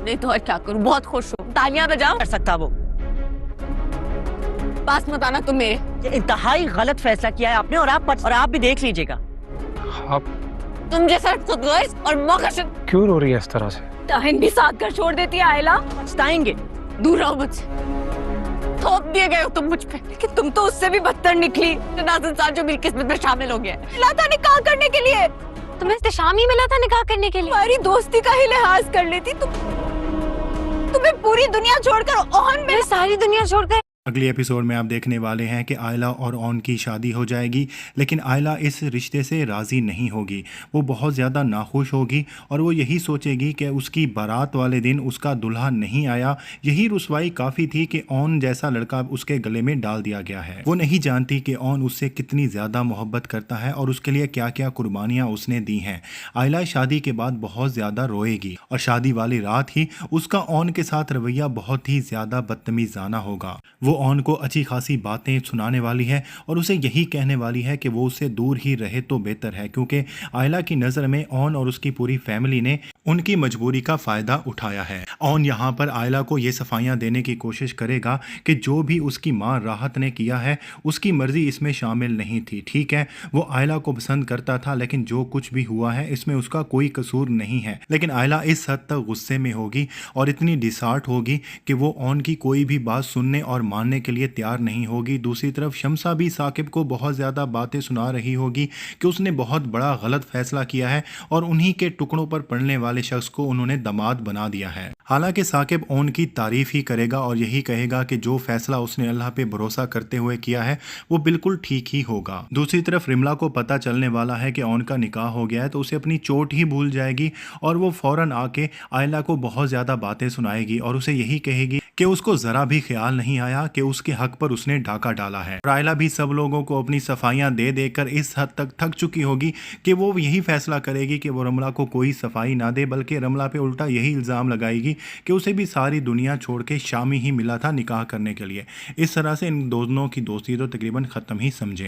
नहीं तो और क्या करूं, बहुत खुश हूँ। तालियां बजाओ। कर सकता वो। पास मत आना तुम मेरे। ये इंतहाई गलत फैसला किया है आपने, और आप भी देख लीजिएगा। आप तुम जैसा खुदगर्ज और मौका क्यों रो रही है इस तरह से? ताहिन भी साथ कर छोड़ देती है आयला। पछताएंगे। दूर रहो मुझसे। थोप दिए गए हो तुम मुझ पे, लेकिन तुम तो उससे भी बदतर निकली। नाज़ इंसान जो मेरी किस्मत में शामिल हो गया। मिला था निकाह करने के लिए। तुम्हें इस्तेशाम ही मिला था निकाह करने के लिए। हमारी दोस्ती का ही लिहाज कर लेती तुम्हें पूरी दुनिया छोड़कर ओहन में सारी दुनिया छोड़कर। अगले एपिसोड में आप देखने वाले हैं कि आयला और ओन की शादी हो जाएगी, लेकिन आयला इस रिश्ते से राज़ी नहीं होगी। वो बहुत ज़्यादा नाखुश होगी और वो यही सोचेगी कि उसकी बारात वाले दिन उसका दूल्हा नहीं आया। यही रुसवाई काफ़ी थी कि ओन जैसा लड़का उसके गले में डाल दिया गया है। वो नहीं जानती कि ओन उससे कितनी ज़्यादा मोहब्बत करता है और उसके लिए क्या क्या कुर्बानियाँ उसने दी हैं। आयला शादी के बाद बहुत ज़्यादा रोएगी और शादी वाली रात ही उसका ओन के साथ रवैया बहुत ही ज़्यादा बदतमीज़ाना होगा। वो ओन को अच्छी खासी बातें सुनाने वाली है और उसे यही कहने वाली है कि वो उससे दूर ही रहे तो बेहतर है, क्योंकि आयला की नज़र में ओन और उसकी पूरी फैमिली ने उनकी मजबूरी का फ़ायदा उठाया है। ओन यहाँ पर आयला को ये सफाइयाँ देने की कोशिश करेगा कि जो भी उसकी माँ राहत ने किया है उसकी मर्ज़ी इसमें शामिल नहीं थी। ठीक है, वो आयला को पसंद करता था, लेकिन जो कुछ भी हुआ है इसमें उसका कोई कसूर नहीं है। लेकिन आयला इस हद तक गुस्से में होगी और इतनी डिसार्ट होगी कि वो ओन की कोई भी बात सुनने और मानने के लिए तैयार नहीं होगी। दूसरी तरफ शम्सा भी साकिब को बहुत ज़्यादा बातें सुना रही होगी कि उसने बहुत बड़ा गलत फैसला किया है और उन्हीं के टुकड़ों पर पड़ने वाले शख्स को उन्होंने दामाद बना दिया है। हालांकि साकिब ओन की तारीफ ही करेगा और यही कहेगा कि जो फैसला उसने अल्लाह पे भरोसा करते हुए किया है वो बिल्कुल ठीक ही होगा। दूसरी तरफ रिमला को पता चलने वाला है कि ओन का निकाह हो गया है, तो उसे अपनी चोट ही भूल जाएगी और वो फौरन आके आयला को बहुत ज़्यादा बातें सुनाएगी और उसे यही कहेगी कि उसको ज़रा भी ख्याल नहीं आया कि उसके हक पर उसने डाका डाला है। और आयला भी सब लोगों को अपनी सफाइयाँ दे देकर इस हद तक थक चुकी होगी कि वो यही फैसला करेगी कि वो रमला को कोई सफाई ना दे, बल्कि रमला पे उल्टा यही इल्ज़ाम लगाएगी कि उसे भी सारी दुनिया छोड़ के शामी ही मिला था निकाह करने के लिए। इस तरह से इन दोनों की दोस्ती तो तकरीबन ख़त्म ही समझे।